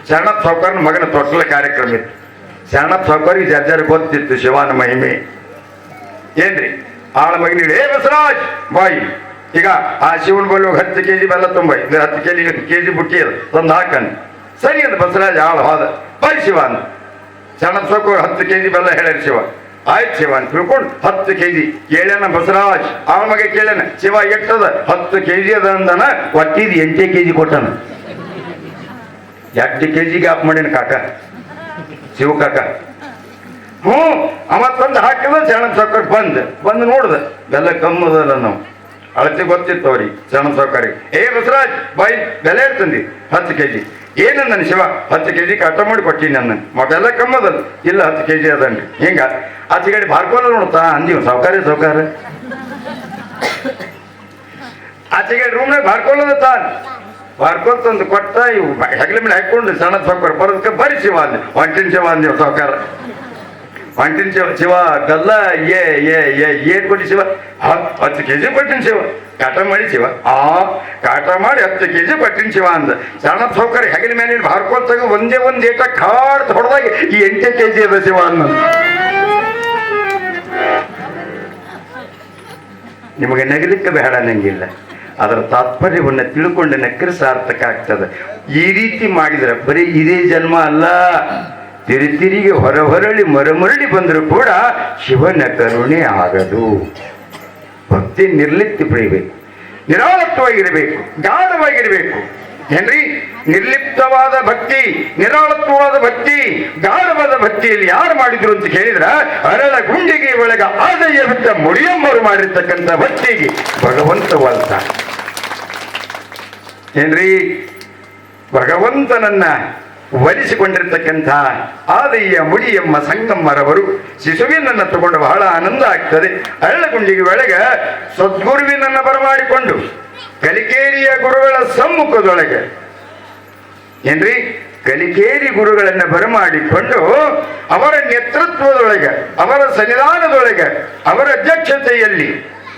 ಶರಣಪ್ಪ ಸಾವ್ಕಾರನ ಮಗನ ತೊಟ್ಟಲ ಕಾರ್ಯಕ್ರಮ ಇತ್ತು. ಶರಣಪ್ಪ ಸಾವ್ಕಾರಿಗೆ ಜರ್ಜರ್ ಗೊತ್ತಿತ್ತು ಶಿವನ ಮಹಿಮೆ ಏನ್ರಿ. ಆಳ ಮಗನಿಗೆ ಬಸವರಾಜ್ ಬಾಯಿ ಈಗ ಆ ಶಿವನ ಬಲ್ಲಿ 10 kg ಬೆಲ್ಲ ತುಂಬ 10 kg ಬುಟ್ಟಿ ಅದು ತಂದು ಹಾಕಂಡು ಸರಿ ಅಂತ ಬಸವರಾಜ್ ಆಳ ಹೋದ ಬಾಯಿ ಶಿವ ಅಂದ. ಶರಣಪ್ಪ ಸಾವ್ಕಾರ 10 kg ಬೆಲ್ಲ ಹೇಳ್ಯಾರ ಶಿವ. ಆಯ್ತು ಶಿವ ಅಂತ ತಿಳ್ಕೊಂಡು 10 kg ಕೇಳ್ಯಾನ ಬಸವರಾಜ್. ಆಳ ಮಗ ಕೇಳ್ಯಾನ ಶಿವ ಎಟ್ಟದ 10 kg ಅದ ಅಂದನ. ಒಟ್ಟಿದ್ 8 kg ಕೊಟ್ಟನ. 2 kg ಗ್ಯಾಪ್ ಮಾಡ್ಯಾನ ಕಾಕ ಶಿವ ಕಾಕ. ಅವ ತಂದು ಹಾಕಿದ. ಶರಣಪ್ಪ ಸಾವ್ಕಾರ ಬಂದು ನೋಡ್ದ ಬೆಲ್ಲ ಕಮ್ಮದಲ್ಲ. ನಾವು ಅಳತೆ ಗೊತ್ತಿತ್ತು ಅವ್ರಿಗೆ ಶರಣಪ್ಪ ಸಾವ್ಕಾರಿಗೆ. ಬಸವರಾಜ್ ಬಾಯಿ ಬೆಲೆ ಇರ್ತಂದಿ 10 kg ಏನಂದನ ಶಿವ. 10 kg ಕಟ್ಟ ಮಾಡಿ ಕೊಟ್ಟಿನಿ ನನ್ನ ಮೊದಲೆಲ್ಲ ಕಮ್ಮದಲ್ಲ. ಇಲ್ಲ 10 kg ಅದನ್ರಿ. ಹಿಂಗ ಆಚೆಗಡೆ ಬಾರ್ಕೋಲ ನೋಡ್ತಾ ಅಂದಿವ್ ಸಾವ್ಕಾರ ಆಚೆಗಡೆ ರೂಮ್ನಾಗ ಬಾರ್ಕೋಲದ ತಾನ್ ಬಾರ್ಕೋಲ್ ತಂದು ಕೊಟ್ಟ. ಇವು ಹೆಗಲ ಮೇಲೆ ಹಾಕೊಂಡು ಶರಣಪ್ಪ ಸಾವ್ಕಾರ ಬರೋದಕ್ಕೆ ಬರೀ ಶಿವ ಅಂದ. ಹೊಂಟಿನ ಶಿವ ಅಂದಿವ್ ಸಾವ್ಕಾರ. ಹೊಂಟಿನ ಶಿವ ಗಲ್ಲ ಏನ್ ಕೊಟ್ಟಿ ಶಿವ. 10 kg ಕೊಟ್ಟಿನ ಶಿವ. ಕಾಟ ಮಾಡಿ ಶಿವ ಕಾಟ ಮಾಡಿ 10 kg ಕೊಟ್ಟಿನ ಶಿವ ಅಂದ. ಶರಣಪ್ಪ ಸಾವ್ಕಾರ ಹೆಗಲ ಮೇಲೆ ಬಾರ್ಕೋಲ್ ತಗ ಒಂದೇ ಒಂದ್ ಏಟ ಕಾಡ್ ಹೊಡೆದಾಗ ಈ 8 kg ಅದ ಶಿವ ಅನ್ನ. ನಿಮಗೆ ನಗಲಿಕ್ಕೆ ಬೇಡ ನಂಗಿಲ್ಲ. ಅದರ ತಾತ್ಪರ್ಯವನ್ನು ತಿಳ್ಕೊಂಡು ನಕ್ಕರೆ ಸಾರ್ಥಕ ಆಗ್ತದೆ. ಈ ರೀತಿ ಮಾಡಿದ್ರೆ ಬರೀ ಇದೇ ಜನ್ಮ ಅಲ್ಲ, ತಿರುಗಿ ಹೊರಹೊರಳಿ ಮರಮರಳಿ ಬಂದರೂ ಕೂಡ ಶಿವನ ಕರುಣೆ ಆಗದು. ಭಕ್ತಿ ನಿರ್ಲಿಪ್ತಿ ಬೆಳಿಬೇಕು, ನಿರಾಳತ್ವವಾಗಿರಬೇಕು, ಗಾಢವಾಗಿರಬೇಕು. ಏನ್ರಿ ನಿರ್ಲಿಪ್ತವಾದ ಭಕ್ತಿ, ನಿರಾಳತ್ವವಾದ ಭಕ್ತಿ, ಗಾಢವಾದ ಭಕ್ತಿಯಲ್ಲಿ ಯಾರು ಮಾಡಿದ್ರು ಅಂತ ಕೇಳಿದ್ರ ಅರಳ ಗುಂಡಿಗೆ ಒಳಗ ಆದಯ್ಯ ಬಿಟ್ಟ ಮುಡಿಯಮ್ಮರು ಮಾಡಿರ್ತಕ್ಕಂಥ ಭಕ್ತಿಗೆ ಭಗವಂತವಾದ. ಏನ್ರಿ ಭಗವಂತನನ್ನ ವರಿಸಿಕೊಂಡಿರ್ತಕ್ಕಂಥ ಆದಯ್ಯ ಮುಡಿಯಮ್ಮ ಸಂಗಮ್ಮರವರು ಶಿಶುವಿನನ್ನ ತಗೊಂಡು ಬಹಳ ಆನಂದ ಆಗ್ತದೆ. ಅರಳಗುಂಡಿಗೆ ಒಳಗ ಸದ್ಗುರುವಿನನ್ನ ಬರಮಾಡಿಕೊಂಡು ಕಲಿಕೇರಿಯ ಗುರುಗಳ ಸಮ್ಮುಖದೊಳಗೆ ಏನ್ರಿ ಕಲಿಕೇರಿ ಗುರುಗಳನ್ನ ಬರಮಾಡಿಕೊಂಡು ಅವರ ನೇತೃತ್ವದೊಳಗೆ, ಅವರ ಸನ್ನಿಧಾನದೊಳಗೆ, ಅವರ ಅಧ್ಯಕ್ಷತೆಯಲ್ಲಿ,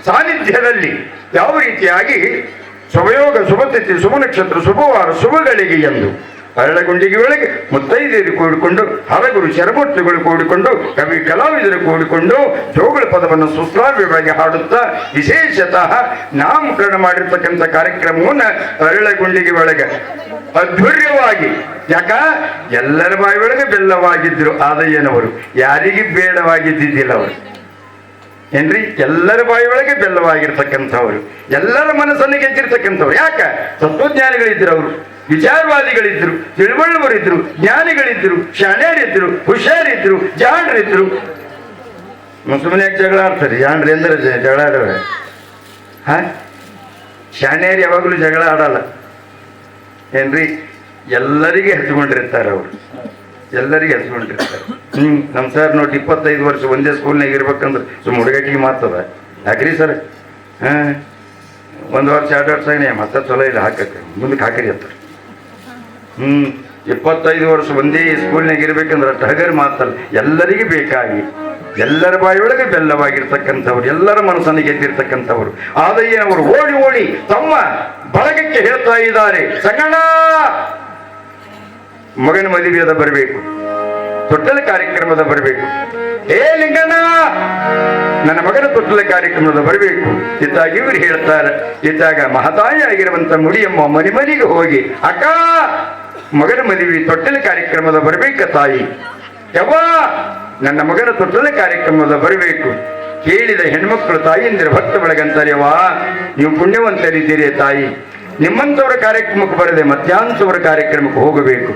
ಸಾನ್ನಿಧ್ಯದಲ್ಲಿ ಯಾವ ರೀತಿಯಾಗಿ ಶುಭಯೋಗ, ಶುಭತಿಥಿ, ಶುಭ ನಕ್ಷತ್ರ, ಶುಭವಾರ, ಶುಭಗಳಿಗೆ ಎಂದು ಅರಳಗುಂಡಿಗೆ ಒಳಗೆ ಮುತ್ತೈದೆಯರು ಕೂಡಿಕೊಂಡು, ಹರಗುರು ಶರಮೂರ್ತಿಗಳು ಕೂಡಿಕೊಂಡು, ಕವಿ ಕಲಾವಿದರು ಕೂಡಿಕೊಂಡು ಜೋಗಳ ಪದವನ್ನು ಸುಶ್ರಾವ್ಯವಾಗಿ ಹಾಡುತ್ತಾ ವಿಶೇಷತಃ ನಾಮಕರಣ ಮಾಡಿರ್ತಕ್ಕಂಥ ಕಾರ್ಯಕ್ರಮವನ್ನು ಅರಳಗುಂಡಿಗೆ ಒಳಗೆ ಅದ್ಭುರ್ಯವಾಗಿ, ಯಾಕ ಎಲ್ಲರ ಬಾಯಿ ಒಳಗೆ ಬೆಲ್ಲವಾಗಿದ್ರು ಆದಯ್ಯನವರು, ಯಾರಿಗೆ ಬೇಡವಾಗಿದ್ದಿದ್ದಿಲ್ಲ ಅವರು. ಏನ್ರಿ ಎಲ್ಲರ ಬಾಯಿ ಒಳಗೆ ಬೆಲ್ಲವಾಗಿರ್ತಕ್ಕಂಥವ್ರು, ಎಲ್ಲರ ಮನಸ್ಸನ್ನು ಗೆದ್ದಿರ್ತಕ್ಕಂಥವ್ರು. ಯಾಕ ತತ್ವಜ್ಞಾನಿಗಳಿದ್ರು, ಅವರು ವಿಚಾರವಾದಿಗಳಿದ್ರು, ತಿಳುವಳ್ಳುವರಿದ್ರು, ಜ್ಞಾನಿಗಳಿದ್ರು, ಶಾಣ್ಯರಿದ್ರು, ಹುಷಾರಿದ್ರು, ಜಾಣರಿದ್ರು. ಸುಮ್ಮನೆ ಯಾಕೆ ಜಗಳ ಆಡ್ತಾರೆ? ಜಾಣ್ರಿ ಅಂದ್ರೆ ಜಗಳ ಆಡೋರೆ. ಶಾಣ್ಯರು ಯಾವಾಗಲೂ ಜಗಳ ಆಡಲ್ಲ. ಏನ್ರಿ ಎಲ್ಲರಿಗೆ ಹಚ್ಕೊಂಡಿರ್ತಾರೆ ಅವರು, ಎಲ್ಲರಿಗೆ ಹಚ್ಕೊಂಡಿರ್ತಾರೆ. ನಮ್ಮ ಸರ್ ನೋಡಿ 25 ವರ್ಷ ಒಂದೇ ಸ್ಕೂಲ್ನಾಗ ಇರ್ಬೇಕಂದ್ರೆ ಸುಮ್ಮ ಹುಡುಗಾಟಿಗೆ ಮಾತದ. ಯಾಕ್ರಿ ಸರ್ 1 ವರ್ಷ 2 ವರ್ಷ ಮತ್ತೆ ಚಲೋ ಇಲ್ಲ ಹಾಕಕ್ಕೆ ಮುಂದಕ್ಕೆ ಹಾಕಿರಿ ಅಂತಾರೆ. 25 ವರ್ಷ ಒಂದೇ ಸ್ಕೂಲ್ನಾಗ ಇರ್ಬೇಕಂದ್ರೆ ಟಗರ್ ಮಾತಲ್ಲ. ಎಲ್ಲರಿಗೆ ಬೇಕಾಗಿ ಎಲ್ಲರ ಬಾಯಿಯೊಳಗೆ ಬೆಲ್ಲವಾಗಿರ್ತಕ್ಕಂಥವ್ರು, ಎಲ್ಲರ ಮನಸ್ಸನ್ನು ಗೆದ್ದಿರ್ತಕ್ಕಂಥವ್ರು ಆದಯ್ಯನವರು ಓಡಿ ಓಡಿ ತಮ್ಮ ಬಳಗಕ್ಕೆ ಹೇಳ್ತಾ ಇದ್ದಾರೆ, ಸಂಗಣ್ಣ ಮಗನ ಮದುವೆಯದ ಬರಬೇಕು, ತೊಟ್ಟಲ ಕಾರ್ಯಕ್ರಮದ ಬರಬೇಕು. ಲಿಂಗಣ್ಣ ನನ್ನ ಮಗನ ತೊಟ್ಟಲ ಕಾರ್ಯಕ್ರಮದ ಬರಬೇಕು. ಇತ್ತಾಗ ಇವ್ರು ಹೇಳ್ತಾರೆ. ಇತ್ತಾಗ ಮಹತಾಯಿ ಆಗಿರುವಂತ ಮುಡಿಯಮ್ಮ ಮನೆ ಮನೆಗೆ ಹೋಗಿ, ಅಕ್ಕ ಮಗನ ಮದುವೆ ತೊಟ್ಟಲ ಕಾರ್ಯಕ್ರಮದ ಬರಬೇಕ ತಾಯಿ, ಯವ್ವ ನನ್ನ ಮಗನ ತೊಟ್ಟಲ ಕಾರ್ಯಕ್ರಮದ ಬರಬೇಕು. ಕೇಳಿದ ಹೆಣ್ಮಕ್ಳು ತಾಯಿಯಂದಿರ ಭಕ್ತ ಬೆಳಗಂತಾರೆ, ಯವ್ವ ನೀವು ಪುಣ್ಯವಂತರಿದ್ದೀರಿ ತಾಯಿ, ನಿಮ್ಮಂಥವರ ಕಾರ್ಯಕ್ರಮಕ್ಕೆ ಬರದೆ ಮತ್ಯಾಂತವರ ಕಾರ್ಯಕ್ರಮಕ್ಕೆ ಹೋಗಬೇಕು.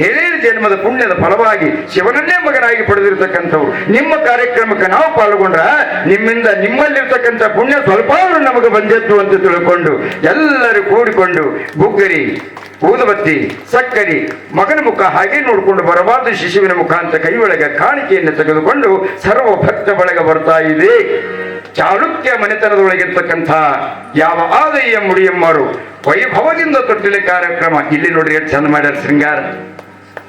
ಏಳೇಳು ಜನ್ಮದ ಪುಣ್ಯದ ಫಲವಾಗಿ ಶಿವನನ್ನೇ ಮಗನಾಗಿ ಪಡೆದಿರ್ತಕ್ಕಂಥವ್ರು ನಿಮ್ಮ ಕಾರ್ಯಕ್ರಮಕ್ಕೆ ನಾವು ಪಾಲ್ಗೊಂಡ್ರ ನಿಮ್ಮಿಂದ ನಿಮ್ಮಲ್ಲಿರ್ತಕ್ಕಂಥ ಪುಣ್ಯ ಸ್ವಲ್ಪ ನಮಗೆ ಬಂದಿತ್ತು ಅಂತ ತಿಳ್ಕೊಂಡು ಎಲ್ಲರೂ ಕೂಡಿಕೊಂಡು ಗುಗ್ಗರಿ, ಊದುಬತ್ತಿ, ಸಕ್ಕರಿ, ಮಗನ ಮುಖ ಹಾಗೆ ನೋಡಿಕೊಂಡು ಬರಬಾರದು ಶಿಶುವಿನ ಮುಖ ಅಂತ ಕೈ ಒಳಗೆ ಕಾಣಿಕೆಯನ್ನು ತೆಗೆದುಕೊಂಡು ಸರ್ವ ಭಕ್ತ ಬಳಗ ಬರ್ತಾ ಇದೆ. ಚಾಲುಕ್ಯ ಮನೆತನದೊಳಗಿರ್ತಕ್ಕಂಥ ಯಾವ ಆದಯ್ಯ ಮುಡಿಯಮ್ಮರು ವೈಭವದಿಂದ ತೊಟ್ಟಿಲೆ ಕಾರ್ಯಕ್ರಮ. ಇಲ್ಲಿ ನೋಡ್ರಿ ಎಷ್ಟು ಚಂದ ಮಾಡ್ಯಾರ ಶೃಂಗಾರ.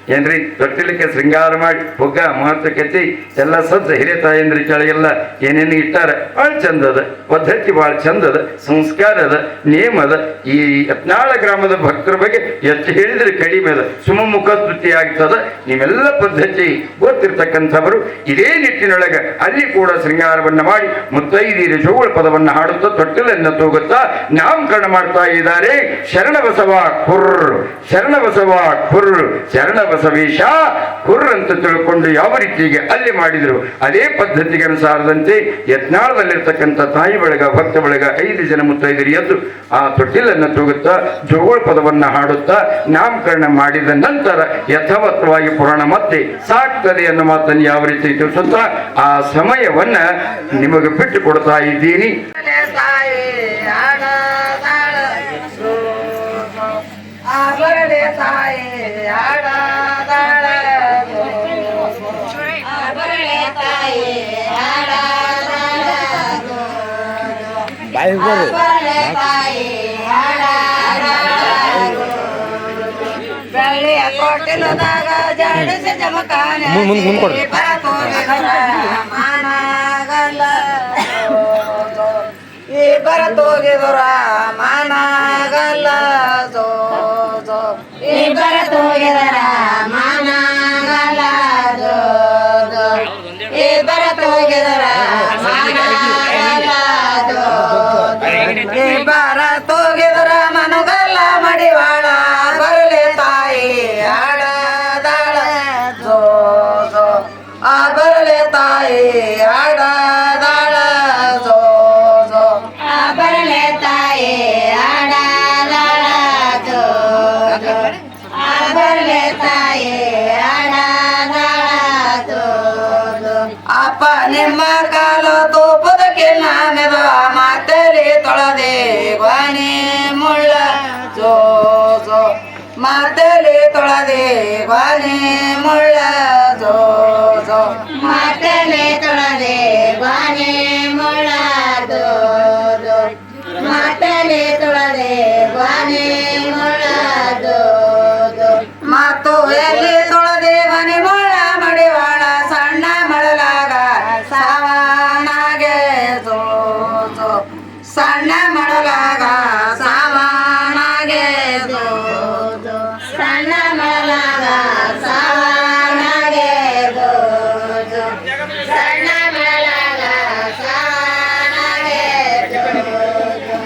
ಏನ್ರಿ ತೊಟ್ಟಿಲಿಕ್ಕೆ ಶೃಂಗಾರ ಮಾಡಿ ಹೊಗ್ಗ ಮಾತುಕತೆ ಎಲ್ಲ ಸಜ್ಜ ಹಿರಿತಾಯಂದ್ರಿ ಕೆಳಗೆಲ್ಲ ಏನೇನು ಇಟ್ಟಾರ ಭಾಳ ಚಂದದ ಪದ್ಧತಿ ಭಾಳ ಚಂದದ ಸಂಸ್ಕಾರದ ನೇಮದ ಈ ಯತ್ನಾಳ ಗ್ರಾಮದ ಭಕ್ತರ ಬಗ್ಗೆ ಎಷ್ಟು ಹೇಳಿದ್ರೆ ಕಡಿಮೆ ಅದ ಸುಮ ಮುಖಸ್ತುತಿ ಆಗ್ತದ ನೀವೆಲ್ಲ ಪದ್ಧತಿ ಗೊತ್ತಿರ್ತಕ್ಕಂಥವರು ಇದೇ ನಿಟ್ಟಿನೊಳಗೆ ಅಲ್ಲಿ ಕೂಡ ಶೃಂಗಾರವನ್ನ ಮಾಡಿ ಮುತ್ತೈದಿರಿ ಜೋಗುಳ ಪದವನ್ನು ಹಾಡುತ್ತಾ ತೊಟ್ಟಿಲನ್ನು ತೂಗುತ್ತಾ ನಾಮಕರಣ ಮಾಡ್ತಾ ಇದ್ದಾರೆ. ಶರಣಬಸವ ಕುರ್ರ್, ಶರಣಬಸವ ಕುರ್ರ್, ಶರಣಬಸವೇಶ ಕುರ್ರ್ ಅಂತ ತಿಳ್ಕೊಂಡು ಯಾವ ರೀತಿಗೆ ಅಲ್ಲಿ ಮಾಡಿದ್ರು ಅದೇ ಪದ್ಧತಿಗೆ ಅನುಸಾರದಂತೆ ಯತ್ನಾಳದಲ್ಲಿರ್ತಕ್ಕಂಥ ತಾಯಿ ಬಳಗ ಭಕ್ತ ಬಳಗ 5 ಜನ ಮುತ್ತೈದಿರಿ ಎದ್ದು ಆ ತೊಟ್ಟಿಲನ್ನು ತೂಗುತ್ತಾ ಜೋಗುಳ ಪದವನ್ನ ಹಾಡುತ್ತಾ ನಾಮಕರಣ ಮಾಡಿದ ನಂತರ ಯಥಾವತ್ತವಾಗಿ ಪುರಾಣ ಮತ್ತೆ ಸಾಕ್ತದೆ ಅನ್ನೋ ಮಾತನ್ನು ಯಾವ ರೀತಿ ತಿಳಿಸುತ್ತಾ ಆ ಸಮಯವನ್ನ ನಿಮಗೆ ಬಿಟ್ಟು ಕೊಡ್ತಾ ಇದ್ದೀನಿ. ಬೆಳ್ಳಿಯ ಕೋಟಿಲದಾಗ ಜಾಡಿಸಿ ಜಮಖಾನೆ ಮಾನಗಲ್ಲ ಇಬ್ಬರ ತೋಗಿದುರ ಮಾನಗಲ್ಲ ಜೋ ಜೋ ಇಬ್ಬರ ತೋಗಿದರ ಮಾನಗಲ್ಲ ಜೋ ಜೋ ಇಬ್ಬರ ತೋಗಿದರ ಮಾನಗಲ್ಲ ಜೋ ಇಬ್ಬರ ತೋಗಿದರ ಮನುಗಲ್ಲ ಮಡಿವಾಳ ಬರಲಿ ತಾಯಿ ಆಡದಾಳ ಜೋ ಜೋ ಆ ಬರಲಿ ತಾಯಿ ಆಡದಾಳ ಜೋ ಜೋ ಆ ಬರಲಿ ತಾಯಿ ಆಡದಾಳ ಜೋ ಜೋ ಆ ಬರಲಿ ತಾಯಿ ಆಡದಾಳ ಜೋ ಜೋ ಅಪ್ಪ ನಿಮ್ಮ ಕಾಲ ತೂಪದಕ್ಕೆ ನಾನೆದ ಮಾತಲಿ ತೊಳೆದೆ ಬಾನಿ ಮುಳ್ಳ ಜೋ ಜೋ ಮಾತಲಿ ತೊಳೆದೆ ಬಾನಿ ಮುಳ್ಳ ಜೋ ಜೋ ಮಾತಲಿ ತೊಳೆದೆ ಬಾನಿ ಮುಳ್ಳ ಜೋ ಜೋ ಮಾತಲಿ ತೊಳೆದೆ ಬಾನಿ ಮುಳ್ಳ ಜೋ ಜೋ ಮಾತು ಎಲ್ಲಿ ತೊಳೆದೆ ಬಾನಿ ಮುಳ್ಳ ಮಡಿವಾಳ ಸಣ್ಣ ಮಳಲಾಗ ಸಾವನಾಗೆ ಜೋ ಜೋ ಸಣ್ಣ ಮಳಲಾಗ ಸಾವನಾಗೆ ಜೋ ಜೋ ಸಣ್ಣ ಮಳಲಾಗ ಸಾವನಾಗೆ ಜೋ ಜೋ ಸಣ್ಣ ಮಳಲಾಗ ಸಾವನಾಗೆ ಜೋ ಜೋ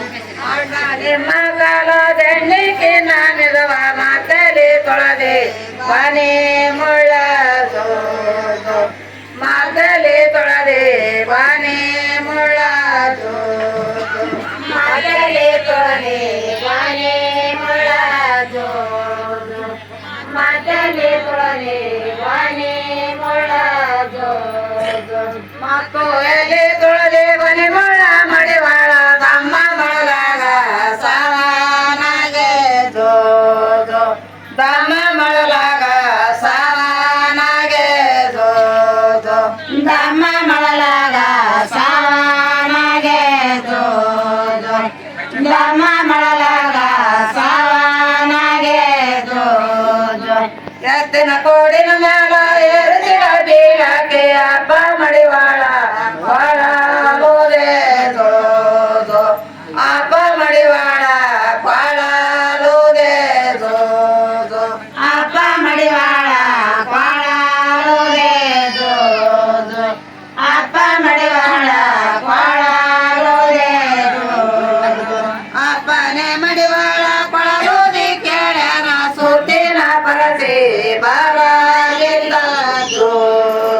ಅಣ್ಣ ನಿಮ್ಮ ಕಾಲದೆಣ್ಣಿಗೆ ನಾನಿದವ ಮಾತಲಿ ತೊಳೆದೆ ಬಾನಿ ಮುಳ್ಳ ಜೋ ಜೋ ಮಾತಲಿ ತೊಳೆದೆ ಬಾನಿ ಮುಳ್ಳ ಜೋ ಜೋ ಮಾತಲಿ ತೊಳೆದೆ ಬಾನಿ ಮುಳ್ಳ ಜೋ ಜೋ ಮಾತಲಿ ತೊಳೆದೆ ಬಾನಿ ಮುಳ್ಳ ಜೋ ಜೋ ಮಾತು ಎಲ್ಲಿ ತೊಳೆದೆ ಬಾನಿ ಮುಳ್ಳ ಮಡಿವಾಳ ತಮ್ಮ ಮಳಲಾಗ ಸಾವನಾಗೆ ಜೋ ಜೋ ತಮ್ಮ ಮಳಲಾಗ ಸಾವನಾಗೆ ಜೋ ಜೋ ತಮ್ಮ ಮಳಲಾಗ ಸಾವನಾಗೆ ಜೋ ಜೋ ತಮ್ಮ ಮಳಲಾಗ ಸಾವನಾಗೆ ಜೋ ಜೋ ಎತ್ತಿನ ಕೋಡಿನ ಮ್ಯಾಲ ಏರಿಸಿದ ಬೀಳಕ್ಕೆ ಅಪ್ಪ ಮಡಿವಾಳ ಬಾಳ ಬೋದೆ ಜೋ ಜೋ ಅಪ್ಪ ಮಡಿವಾಳ ಬಾಳ ಲೋದೆ ಜೋ ಜೋ ಅಪ್ಪ ಮಡಿವಾಳ ಬಾಳ ಲೋದೆ ಜೋ ಜೋ ಅಪ್ಪ ಮಡಿವಾಳ ಬಾಳ ಲೋದೆ ಜೋ ಜೋ ಅಪ್ಪನೇ ಮಡಿವಾಳ ಕೊಳಲೋದಿ ಕೇಳ್ಯಾನ ಸುತ್ತಿನ ಪರಸಿ ಬರಲಿಲ್ಲ ಜೋ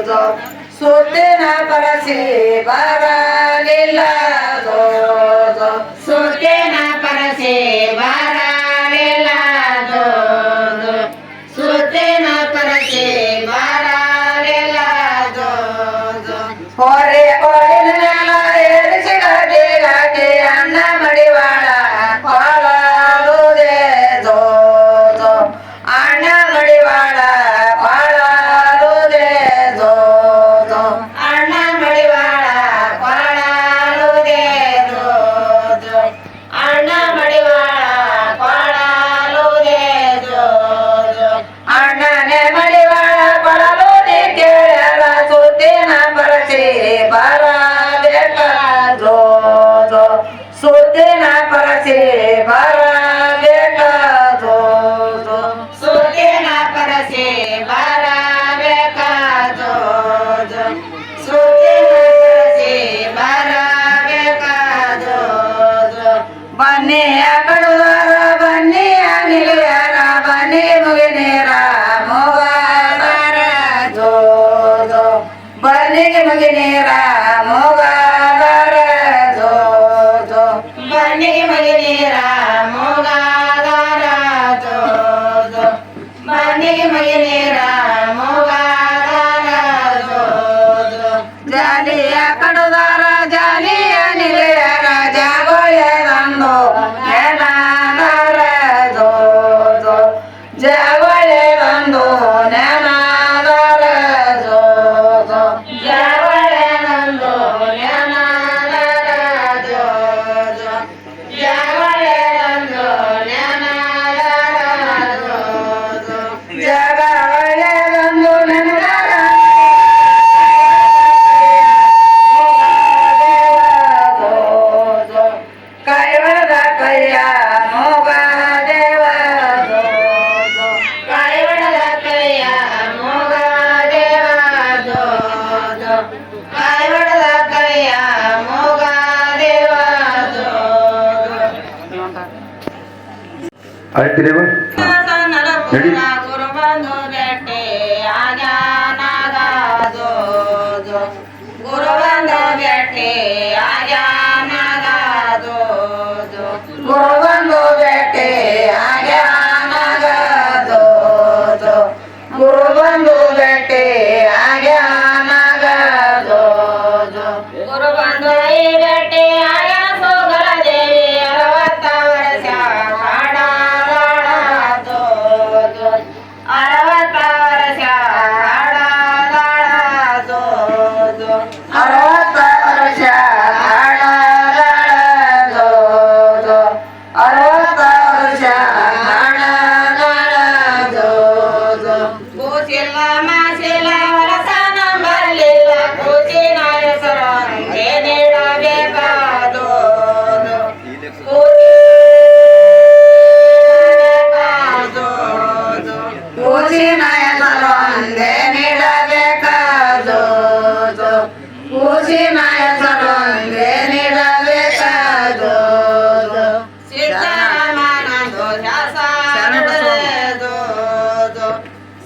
ಜೋ ಸುತ್ತಿನ ಪರಸಿ ಬರಲಿಲ್ಲ ಜೋ ಜೋ ಸುತ್ತಿನ ಪರಸಿ ಬರಲಿಲ್ಲ ಜೋ ಜೋ ಸುತ್ತಿನ ಪರಸಿ ಬರಲಿಲ್ಲ ಜೋ ಜೋ ಹೊರೆ ಕೋಡಿನ ಮ್ಯಾಲ ಏರಿಸಿದ ಬೀಳಕ್ಕೆ ಅಣ್ಣ ಮಡಿವಾಳ ಕೊಳಲುದೆ ಜೋ ಜೋ ಅಣ್ಣ ಮಡಿವಾಳ ಕೊಳಲುದೆ ಜೋ ಜೋ ಅಣ್ಣ ಮಡಿವಾಳ ಕೊಳಲುದೆ ಜೋ ಆಯ್ತಿರೇವ ನಡಿ ಗುರು ಬಂದು ಭೇಟಿ ಆಗ್ಯಾನಾಗದು ಗುರು ಬಂದು ಭೇಟಿ ಆಗ್ಯಾನಾಗದು ಗುರು ಬಂದು ಭೇಟಿ ಆಗ್ಯಾನಾಗದು ಗುರು ಬಂದು ಭೇಟಿ ಆಗ್ಯಾನಾಗದು ಗುರು ಬಂದು ಈ ಭೇಟಿ ಆಗ್ಯ ಸೋಗರ ದೇವಿ 60 ವರ್ಷ ಕಾಡಾಡಾಡದು 60 ವರ್ಷ ಕಾಡಾಡಾಡದು 60 ವರ್ಷ ಕಾಡಾಡಾಡದು 60 ವರ್ಷ ಕಾಡಾಡಾಡದು ಕೂಸಿಲ್ಲ ಮಾಸಿಲ್ಲ ಹೊರಸನ ಬರಲಿಲ್ಲ ಕೂಸಿನ ಹೆಸರು ಹಂಗೆ ನೀಡಬೇಕಾದು ಕೂಸಿನ ಹೆಸರು ಹಂಗೆ ನೀಡಬೇಕಾದು ಕೂಸಿನ ಹೆಸರು ಹಂಗೆ ನೀಡಬೇಕಾದು ಸಿದ್ದರಾಮನಂದು ಹೆಸರಿಡರೆದು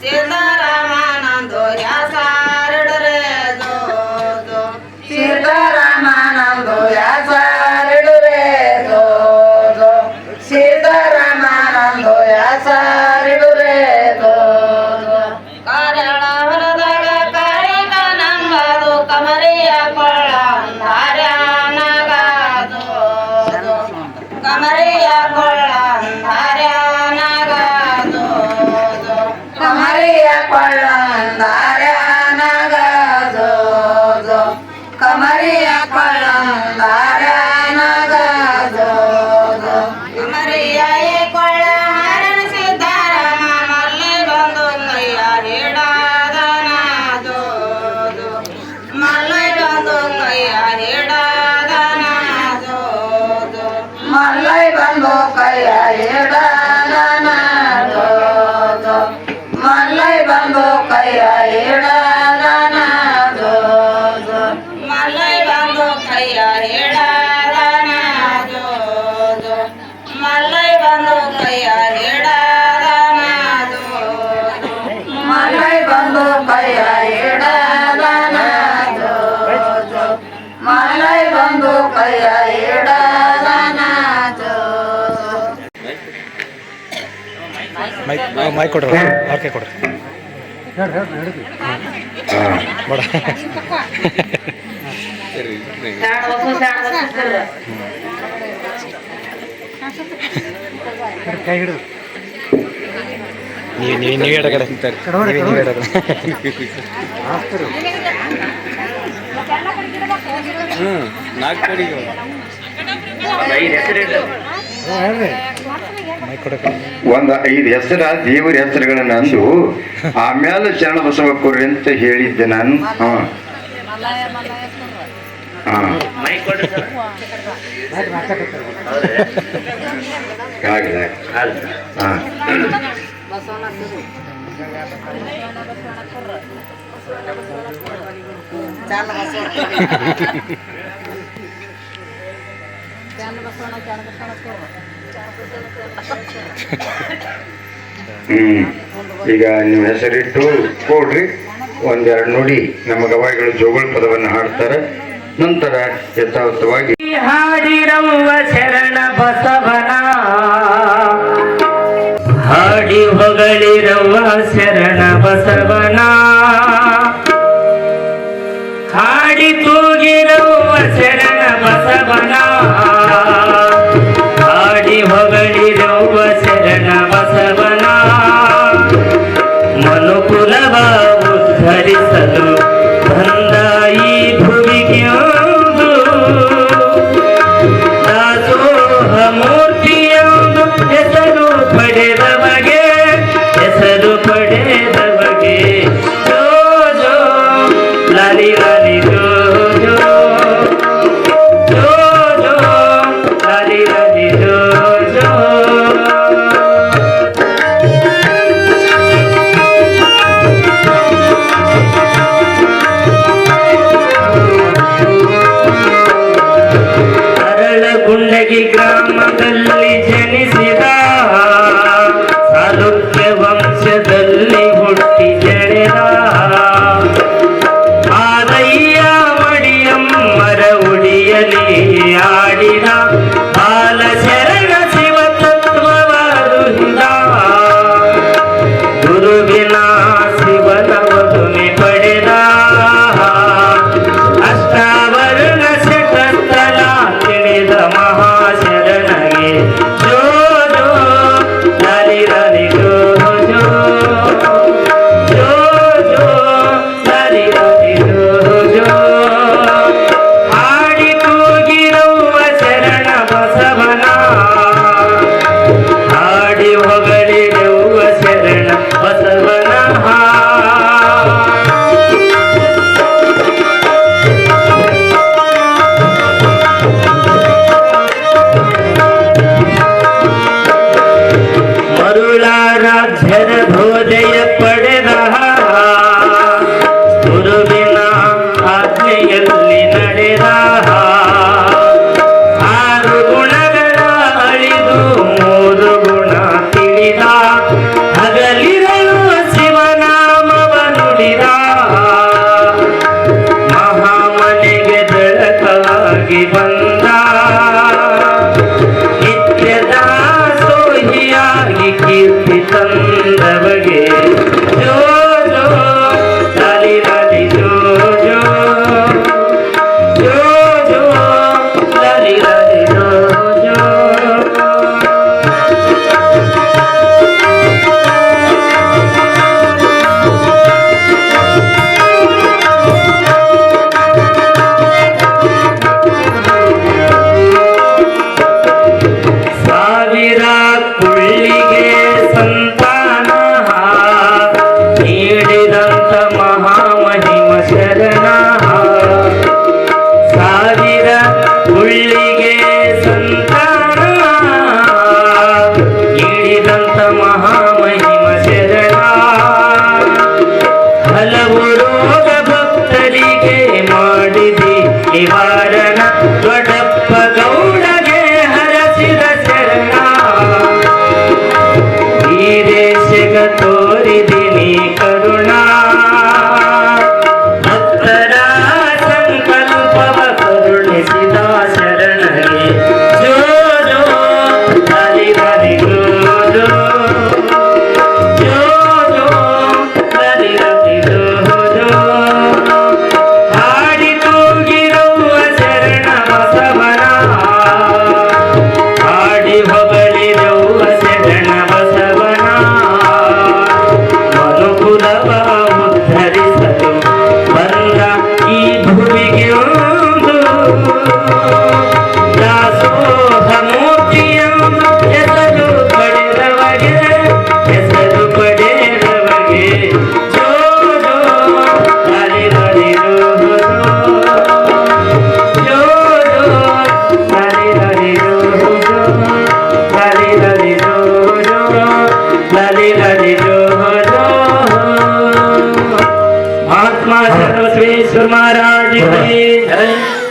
ಸಿದ್ದರಾಮನಂದು ಹೆಸರಿಡರೆದು ಸಿದ್ದರಾಮನಂದು ಹೆಸರಿಡುರೆದು ಸಿದ್ದರಾಮನಂದು ಹೆಸರಿಡುರೆದು ಕರಳ ಹೊರದಳ ಕಾರಿಕ ನಂಬದು ಕಮರಿಯ ಕೊಳ್ಳ ಧಾರ್ಯಾನಗದು ಕಮರಿಯ ಕೊಳ್ಳ ಧಾರ್ಯಾನಗದು ಕಮರಿಯ ಕೊಳ್ಳ ಧಾರ್ಯಾನಗದು ಕಮರಿಯ ಕೊಳ್ಳ ಧಾರ್ಯಾನಗದು ಕಮರಿಯ ಕೊಳ್ಳ ಹರಣ ಸಿದ್ದಾರಾಮ ಮಲ್ಲಿ ಬಂದು ಕೈಯ ಹಿಡದನದು ಮಲ್ಲೈ ಬಂದು ಕೈಯ ಹಿಡದನದು ಮಲ್ಲೈ ಬಂದು ಕೈಯ ಹಿಡದನದು ಮಲ್ಲೈ ಬಂದು ಕೈಯ ಹಿಡದನದು ಮಲ್ಲೈ ಬಂದು ಕೈಯ ಹಿಡದನದು ಮಲ್ಲೈ ಬಂದು ಕೈಯ ಹಿಡದನದು ಮಲ್ಲೈ ಬಂದು ಕೈಯ ಹಿಡದನದು ಮಲ್ಲೈ ಬಂದು ಕೈಯ ಹಿಡದನದು ಮೈಕ್ ಕೊಡ್ರಿ ಅವ್ರ ಕೈ ಕೊಡ್ರಿ ಬೇಡ ಕೈ ಹಿಡಿದು ನೀವು ಹೇಳ ಕಡೆ ನೀವು ಹೇಳ ನಾಲ್ಕು ಕಡೆಗೆ ಮೈಕ್ ಕೊಡಕ್ಕೆ ಒಂದ್ 5 ಹೆಸರ ದೇವರ ಹೆಸರುಗಳನ್ನ ಅಂದು ಆಮೇಲೆ ಶರಣ ಬಸವ ಕೊಡ್ರಿ ಅಂತ ಹೇಳಿದ್ದೆ ನಾನು. ಈಗ ನೀವು ಹೆಸರಿಟ್ಟು ಕೊಡ್ರಿ, ಒಂದೆರಡು ನುಡಿ ನಮ್ಮ ಗವಾಯಿಗಳು ಜೋಗಳ ಪದವನ್ನು ಹಾಡ್ತಾರೆ. ನಂತರ ಯಥಾರ್ಥವಾಗಿ ಹಾಡಿರವ್ವ ಶರಣ ಬಸವನ ಹಾಡಿ ಹೊಗಳಿರವ್ವ ಶರಣ ಬಸವನ ಹಾಡಿ ತೂಗಿರವ್ವ ಶರಣ ಬಸವನ ಹಾಡಿ ಹೊಗಳಿರವ್ವ ಶರಣ ಬಸವನ ಮನುಕುಲವ ಉದ್ಧರಿಸಲು ಬಂದ ಈ ಭುವಿಗೆಂದು ದಾಸೋಹ ಮೂರ್ತಿಯೊಂದು ಹೆಸರು ಪಡೆದವಗೆ ಹೆಸರು ಪಡೆ ಸುಳ್ಳಿಗೆ ಸಂತಾನ ನೀಡಿದಂತ ಮಹಾಮಹಿಮ ಶರಣ ಹಲವು ರೋಗ ಭಕ್ತರಿಗೆ ಮಾಡಿದಿ ನಿವಾರಣ ದೊಡ್ಡಪ್ಪ ಗೌಡಗೆ ಹರಸಿದ ಶರಣ ಈ ದೇಶಗ ತೋರಿದಿನಿ ಕರುಣಾ ಭಕ್ತರ ಸಂಕಲ್ಪವ ಕರುಣಿಸಿದ ಶರಣಗೆ ಜೋ ಜೋ ಹರಿ ಹರಿ ಜೋ ಜೋ ಜೋ ಜೋ ಹರಿ ಹರಿ ಜೋ ಜೋ ಹಾಡಿ ತೂಗಿರುವ ಶರಣ ಬಸವನ ಹಾಡಿ ಹೊಗಳಿರುವ ಶರಣ ಬಸವನ ಮನುಕುಲವ ಉದ್ಧರಿಸಲು ಬಂದ ಈ ಭೂಮಿಗೆ ಒಂದು ದಾಸೋಹ ಮೂರ್ತಿಯೊಂದು ಹೆಸರು ಪಡೆದವಗೆ ಹೆಸರು ಪಡೆದವಗೆ ಜೋ ಜೋ ಹರಿ ಹರಿ ಜೋ ಜೋ ಜೋ ಹರಿ ಹರಿ ಜೋ ಜೋ ಹರಿ ಹರಿ ಜೋ ಜೋ ಹರಿ ಹರಿ ಜೋ ಜೋ महात्मा सर्वश्रेष्ठ महाराज की जय।